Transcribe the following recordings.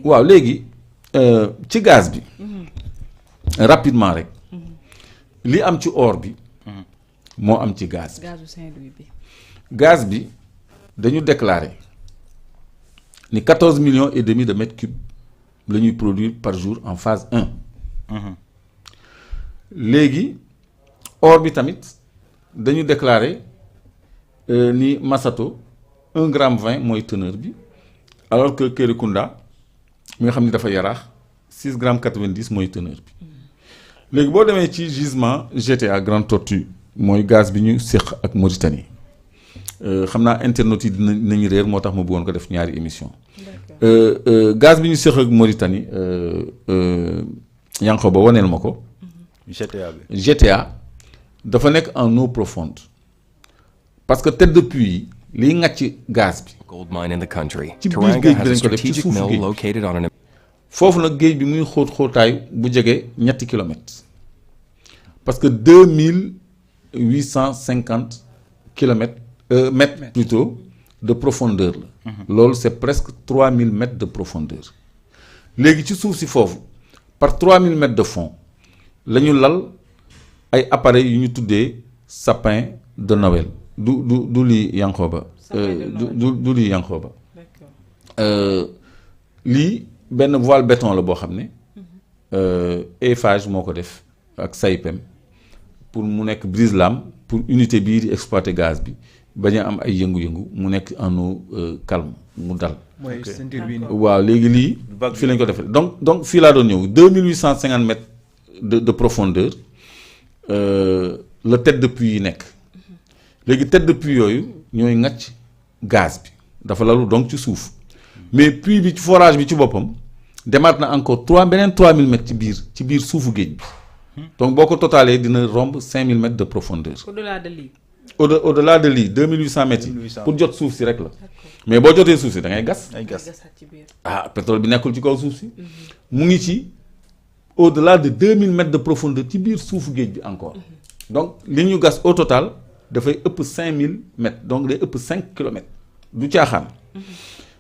waaw léegi ci gaz bi. rapidement rek. li am ci or bi. moo am ci gaz bi. gazu Saint-Louis bi. gaz bi dañu déclarer ni 14 millions et demi de mètres cubes la ñuy produire par jour en phase 1. léegi or bi tamit dañu déclarer ni Masato 1 gramme 20 mooy teneur bi alors que Kerekunda mi nga xam ni dafa yaraax 6 grammes 90 mooy teneur bi léegi boo demee ci gisement GTA Grande Tortue mooy gaz bi ñu séq ak Mauritanie xam naa internautes yi dinañu réer moo tax ma bëggoon ko def ñaari émission gaz bi ñu séq ak Mauritanie yanko ba waneel ma ko. GTA dafa nekk en eau profonde parce que tête de puits yi liy ngàcc gaz bi. Gold mine in the country. ci biir géej gi lañ ko def ci suufu géej foofu nag géej bi muy xóotaay bu jege ñetti kilomètres parce que 2850 kilomètres mètres plutôt de profondeur la. loolu c'est presque 3000 mètres de profondeur. léegi ci suuf si foofu par 3000 mètres de fond la ñu lal ay appareils yu ñu tuddee sapin de Noël du lii Yankhoba. du lii Yankhoba. lii benn voile béton la boo xam ne Eiffage moo ko def ak SAIPEM pour mu nekk brise-lames pour unité bii di exploiter gaz bi bañ a am ay yëngu-yëngu mu nekk en eau calme mu dal. mooy ceinture bi waaw léegi lii. fii lañ ko defee donc fii laa doon ñëw 2850 mètres de profondeur la tête de puits yi nekk léegi tête de puits yooyu ñooy ŋàcc gaz bi dafa lalu donc ci suuf. mais puits bi ci forage bi ci boppam demaat na encore 3000 mètres ci biir suufu géej bi donc boo ko totalee dina romb 5000 mètres de profondeur. au-delà de lii. au-delà de lii 2800 mètres yi pour jot suuf si rek la. mais boo jotee suuf si da ngay gas. pétrole bi nekkul ci kaw suuf si. mu ngi ci au-delà de 2000 mètres de profondeur ci biir suufu géej bi encore. donc li ñu gas au total dafay ëpp 5000 mètres donc day ëpp 5 kilomètres du caaxaan.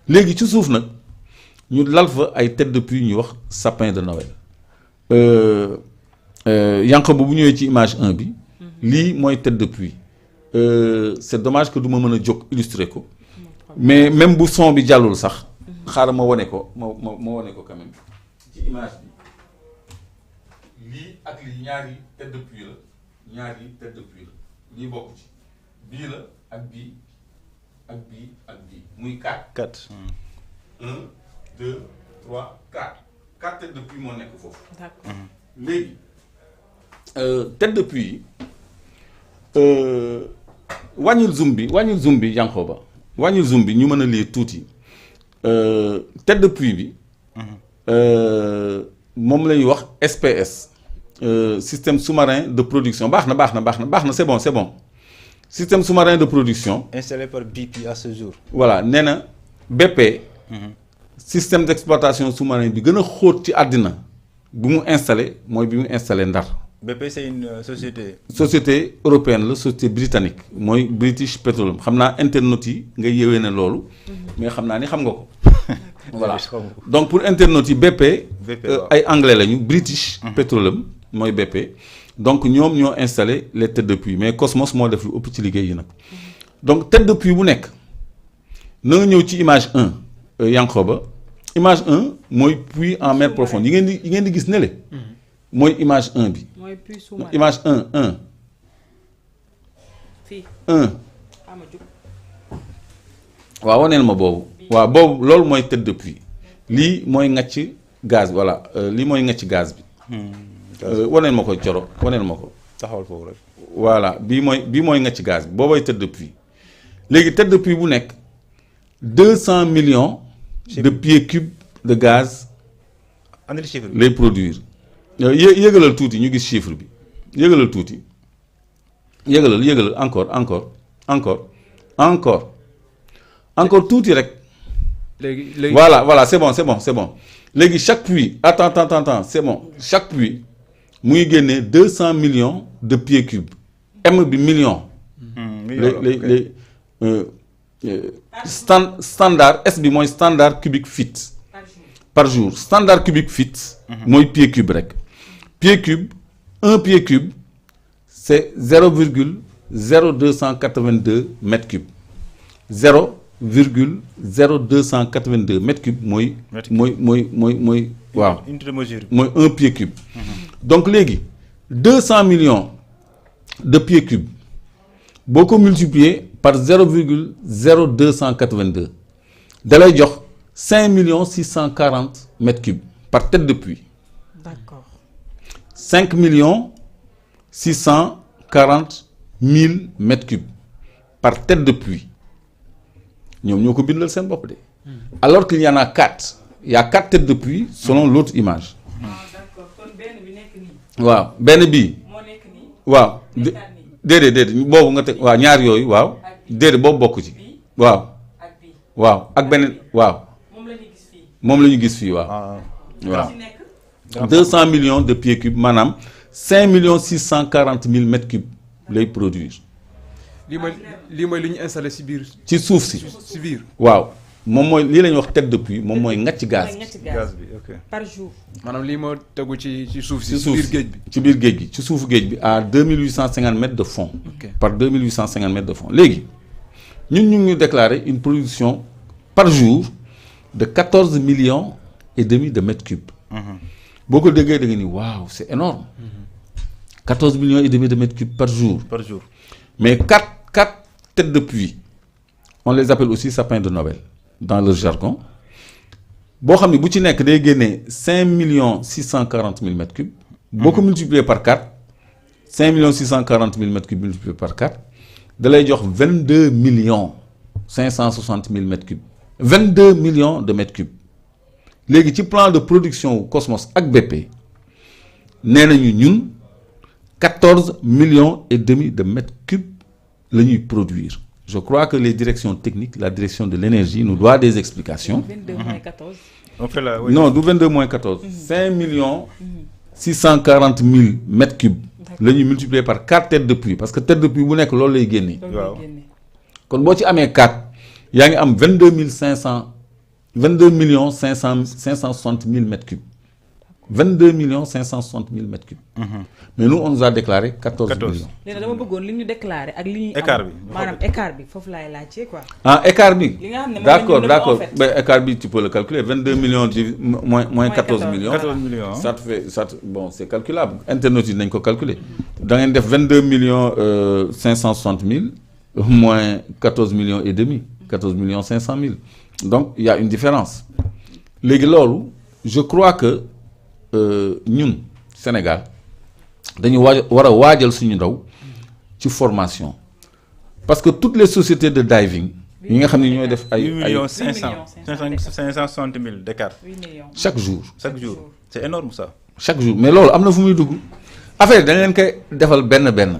léegi ci suuf nag ñu lal fa ay tête de puits ñuy wax sapin de Noël yanq bu ñëwee ci image 1 bi lii mooy tête de puits c'est dommage que du ma mën a jóg illustrer ko mais même bu son bi jàllul sax xaaral ma wane ko ma wane ko quand même ci image bi lii ak lii ñaari tête de puits la lii bokk ci bii la ak bii ak bii muy 4. 1 2 3 4 têtes de puits moo nekk foofu. D'accord. léegi tête de puits yi wàññil zoom bi Yankhoba wàññil zoom bi ñu mën a lire tuuti tête de puits bi. moom la ñuy wax SPS système sous-marin de production baax na c'est bon. Système sous-marin de production. Installé par BP à ce jour. Voilà nee na BP. Système d'exploitation sous-marin bi gën a xóot ci àddina bu mu installé mooy bi mu installé Ndar. BP c'est une société. société européenne la société britannique mooy British Petroleum xam naa internautes yi nga yewee ne loolu. mais xam naa ni xam nga ko. voilà donc pour internautes yi BP. ay anglais lañu British Petroleum mooy BP. donc ñoom ñoo installé les têtes de puits mais Cosmos moo def lu ëpp ci liggéey yi nag donc tête de puits bu nekk na nga ñëw ci image 1 Yankhoba image 1 mooy puits en mer profonde yi ngeen di gis ne le mooy image 1 bi. mooy puits sous-marin image 1. fii 1. waaw waneel ma boobu. waaw boobu loolu mooy tête de puits lii mooy ngàcc gaz voilà lii mooy ngàcc gaz bi. waneel ma ko coro waneel ma ko. taxawal foofu rek. voilà bii mooy ngàcc gaz bi boobooy tête de puits léegi tête de puits bu nekk 200 millions. de pieds cubes de gaz. andil chiffre bi lay produire. yëgalal tuuti ñu gis chiffre bi yëgalal tuuti yëgalal encore tuuti rek. léegi voilà c'est bon léegi chaque puits attends c'est bon chaque puits mu ngi génnee 200 millions de pieds cubes M bi million. standard S bi mooy standard cubic feet par jour standard cubique fit. mooy pied cube rek. pied cube un pied cube c'est 0,0282 mètres cubes 0,0282 mètres cubes mooy. mooy waaw. unité de mesure. mooy un pied cube. donc léegi 200 millions de pieds cubes boo ko multiplier par 0,0282 da lay jox 5 640 mètres cubes par tête de puits. D'accord. 5 640 000 mètres cubes par tête de puits ñoom ñoo ko bindal seen bopp de. alors qu'il y en a 4 il y a 4 têtes de puits selon l'autre image. D'accord kon benn bi nekk nii. waaw benn bii. moo nekk nii. waaw déedéet boobu nga teg waaw ñaar yooyu waaw déedéet boobu bokk ci waaw. ak bii. waaw ak beneen waaw. moom la ñu gis fii. moom la ñu gis fii waaw. waaw 200 millions de pieds cubes maanaam 5 640 000 mètres cubes lay produire. lii mooy li ñu installé si biir. ci suuf si. si biir. waaw moom mooy lii la ñuy wax tête de puits moom mooy ngacc gaz. gaz bi ok. par jour. maanaam lii moo tegu ci suuf si. ci suuf biir géej bi. ci biir géej gi ci suufu géej bi à 2850 mètres de fond. Ok. par 2850 mètres de fond léegi ñun ñu ngi ñu déclarer une production par jour de 14 millions et demi de mètres cubes. boo ko déggee da nga ni waaw c'est énorme 14 millions et demi de mètres cubes par jour. par jour. mais quatre têtes de puits on les appelle aussi sapins de Nobel dans leur jargon boo xam ne bu ci nekk day génnee 5 640 000 mètres cubes. boo ko multiplier par 4 5 640 000 mètres cubes multiplié par 4 da lay jox 22 560 000 mètres cubes 22 millions de mètres cubes. léegi ci plan de production wu Cosmos ak BP nee nañu ñun 14 millions et demi de mètres cubes la ñuy produire je crois que les directions techniques la direction de l'énergie nous doit des explications. 22 moins 14. on fait la oui. non du 22 moins 14. 5 millions 640 000 mètres cubes la ñuy multiplier par 4 têtes de puits parce que tête de puits bu nekk loolu lay génnee. waaw kon boo ci amee 4 yaa ngi am 22 560 000 mètres cubes 22 560 000 mètres cubes. mais nous on nous a déclaré 14 millions. léegi dama bëggoon li ñu déclaré ak li ñuy am écart bi maanaam écart bi foofu laay laajte quoi. ah écart bi. li nga xam ne moom d'accord la ñu d'accord en fait. mais écart bi tu peux le calculer 22 millions moins 14 millions. 14 millions. ça te fait bon c'est calculable internet yi nañ ko calculer. da ngeen def 22 millions 560 000 moins 14 millions et demi 14 millions 500 000 donc il y a une différence. léegi loolu je crois que ñun Sénégal dañu war a waajal suñu ndaw ci formation parce que toutes les sociétés de diving yi nga xam ne ñooy def ay 8 millions 560 000 d'écart 8 millions. chaque jour chaque jour c'est énorme ça. chaque jour mais loolu am na fu muy dugg affaire dañ leen koy defal benn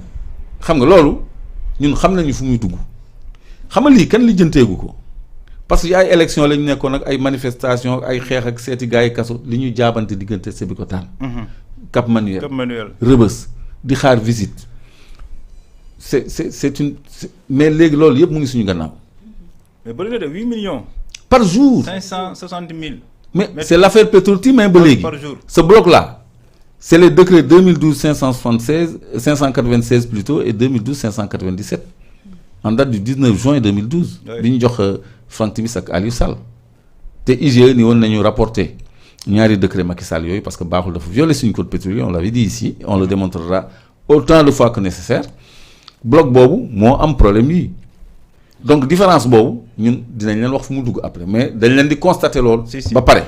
xam nga loolu ñun xam nañu fu muy dugg xam nga lii kenn li jënteegu ko parce que ay élection lañu nekkoon ak ay manifestation ay xeex ak seeti gars yi kaso li ñuy jaabante diggante Sébikotane Cap Manuel Rebeuss di xaar visite c'est une mais léegi loolu yëpp mu ngi suñu gannaaw. mais ba léegi de 8 millions. par jour 560 000. mais c'est l'affaire Petro-Tim ba léegi par jour ce bloc là c'est les décrets 2012 596 plutôt et 2012 597 en date du 19 juin 2012. bi ñu jox Franck Timis ak Aliou Sall te IGE ni woon nañu rapporter ñaari décret Macky Sall yooyu parce que baaxul dafa violer suñu code pétrolier on l'avait dit ici on le démontrera autant de fois que nécessaire bloc boobu moo am problème yi donc différence boobu ñun dinañ leen wax fu mu dugg après mais dañ leen di constater loolu. ba pare.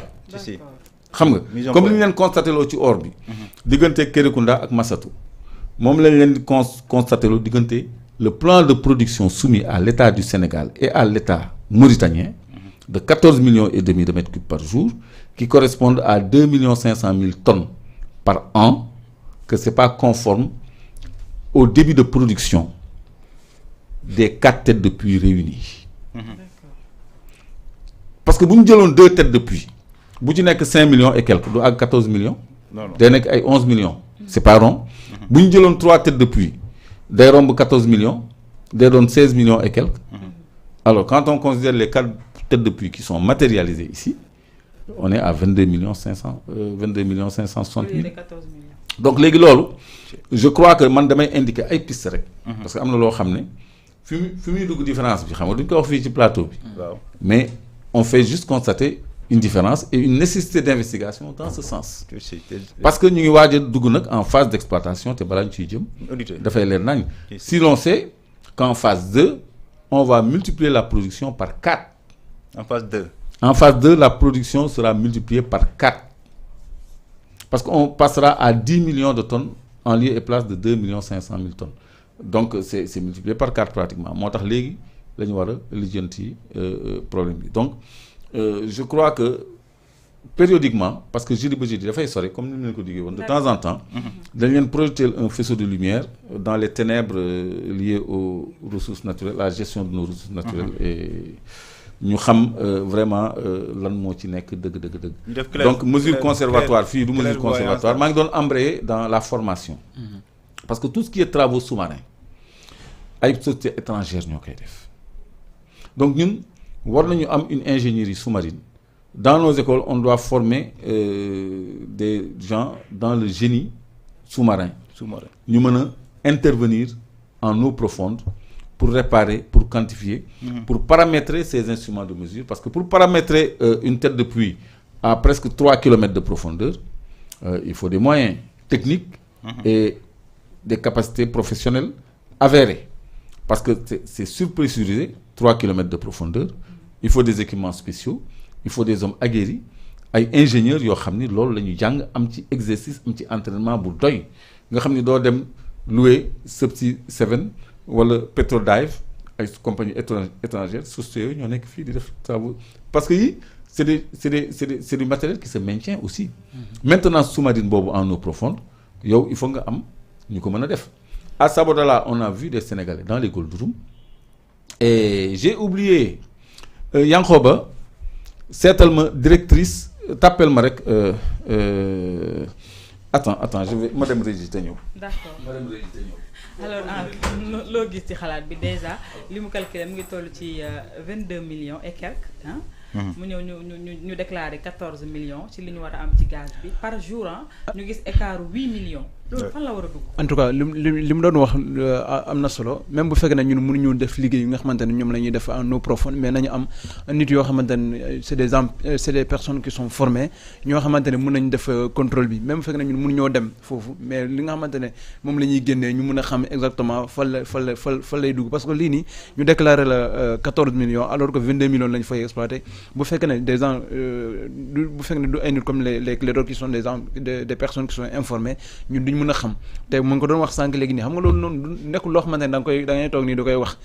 xam nga comme li ñu leen constater loolu ci or bi. diggante Kérékounda ak Massatou moom lañ leen di constater loolu diggante le plan de production soumis à l'État du Sénégal et à l'État mauritanien de 14 millions et demi de mètres cubes par jour qui correspondent à 2 500 000 tonnes par an que c'est pas conforme au début de production des 4 têtes de puits réunies. parce que bu ñu jëloon 2 têtes de puits bu ci nekk 5 millions et quelques du ak 14 millions. day nekk ay 11 millions. c'est pas rond. bu ñu jëloon 3 têtes de puits day romb 14 millions day doon 16 millions et quelques. alors quand on considère les 4 têtes de puits qui sont matérialisées ici on est à 22 millions 500 560 000. 14 millions. Donc léegi loolu je crois que man damay indiquer ay piste rek. parce que am na loo xam ne fi muy dugg différence bi xam nga duñ ko wax fii ci plateau bi. waaw mais on fait juste constater une différence et une nécessité d'investigation dans ce sens. parce que ñu ngi waaj a dugg nag en phase d'exploitation te balaa ñu ciy jëm. dafay leer nañ. si l'on sait qu'en phase 2 on va multiplier la production par 4. En phase 2. En phase 2 la production sera multipliée par 4. Parce qu'on passera à 10 millions de tonnes en lieu et place de 2 500 000 tonnes. Donc c'est multiplié par 4 pratiquement. moo tax léegi la ñu war a lijjanti problème bi donc je crois que périodiquement parce que jeudi ba jeudi dafay sori comme ni mu leen ko diggee woon de temps en temps dañ leen projeter un faisceau de lumière dans les ténèbres liées aux ressources naturelles à la gestion de nos ressources naturelles et ñu xam vraiment lan moo ci nekk dëgg. donc mesure conservatoire fii du mesure conservatoire maa ngi doon embrayer dans la formation. parce que tout ce qui est travaux sous-marins ay sociétés étrangères ñoo koy def donc ñun war nañu am une ingénierie sous-marine dans nos écoles on doit former des gens dans le génie sous-marin. ñu mën a intervenir en eau profonde. Pour réparer, pour quantifier, pour paramétrer ces instruments de mesure. Parce que pour paramétrer une tête de puits à presque 3 km de profondeur, il faut des moyens techniques et des capacités professionnelles avérées. Parce que c'est surpressurisé, 3 km de profondeur. Il faut des équipements spéciaux, il faut des hommes aguerris, ay ingénieurs yoo xam ni loolu la ñuy jàng am ci exercice am ci entraînement bu doy nga xam ni doo dem louer Subsea 7 wala Petrodive ay compagnie étrangère sociétés yooyu ñoo nekk fii di def travaux parce que yi c'est du matériel qui se maintient aussi. Maintenance sous-marine boobu en eau profonde yow il faut nga am ñu ko mën a def. À Sabodala on a vu des Sénégalais dans les Goldorum et j'ai oublié Yankoba seetal ma directrice tàppel ma rek attends je vais ma dem régie te ñëw. D'accord ma dem régie te ñëw. alors loo gis ci xalaat bi déjà li mu calculé mu ngi toll ci 22 millions et quelques ah. mu ñëw ñu déclaré 14 millions ci li ñu war a am ci gaz bi par jour ñu gis écart 8 millions. loolu fan la war a dugg. en tout cas li mu doon wax am na solo même bu fekkee ne ñun mënuñu def liggéey yi nga xamante ne ñoom la ñuy def en eau profonde mais nañu am nit yoo xamante ne c'est des personnes qui sont formées ñoo xamante ne mën nañu def contrôle bi même bu fekkee ne ñun mënuñoo dem foofu mais li nga xamante ne moom la ñuy génnee ñu mën a xam exactement fan lay dugg parce que lii nii ñu déclaré la 14 millions alors que 22 millions la ñu fay exploité bu fekkee ne des gens bu fekkee ne du ay nit comme les cléraux qui sont des gens des personnes qui sont informées ñun duñ mën a xam te mu ngi ko doon wax sànq léegi nii xam nga loolu noonu nekkul loo xamante ne da ngay toog nii da koy wax